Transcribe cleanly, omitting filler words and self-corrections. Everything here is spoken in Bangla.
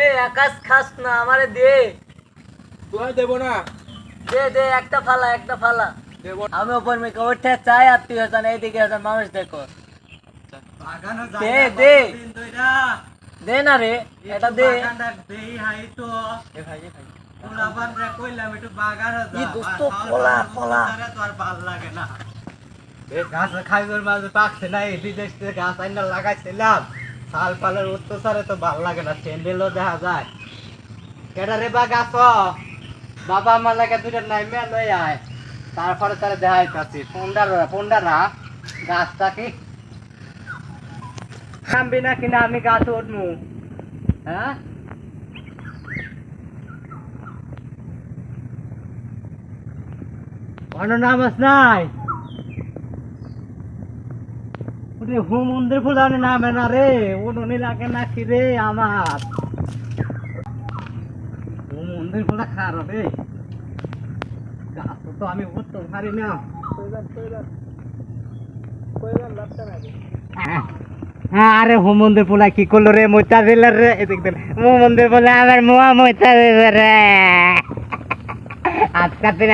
এই আকাশ খাস না আমারে দে। তুই দেব না। দে দে একটা ফালা দেব আমি উপর মেয়ে উঠে চাই আর তুই হচ্ছেন এইদিকে হচ্ছেন মানুষ দেখো। দে দে দে না রে এটা দে। এ ভাই এ ভাই ই দোস্ত পলা গাছ খাইবার মাঝে পাকছে না, এই বিদেশ থেকে গাছ আইনা লাগাইছিলাম, শাল পালের অত্যাচারে তো ভাল লাগে না, স্যান্ডেলও দেখা যায়। কেডা রে বা গাছ বাবা আমার লাগে দুইটা নাইমে লই আয়, তারপরে তারা দেখাইতাছি পন্ডারা গাছটা কি নামবি না কিনা আমি গাছ উঠমু। হ্যাঁ অন্য নাম আস নাই হু মন্দির ফুলানি নামে না রে, উনি লাগে না কি রে আমার হু মন্দির ফুলা খারো রে, গাছ তো আমি উঠতে পারি না। হ্যাঁ আরে হু মন্দির ফুলা কি করলো রে, মইতা দিল রে, এদিক দিল হু মন্দির ফুলা আমার মুয়া মইতা দিল রে আজকাল দিন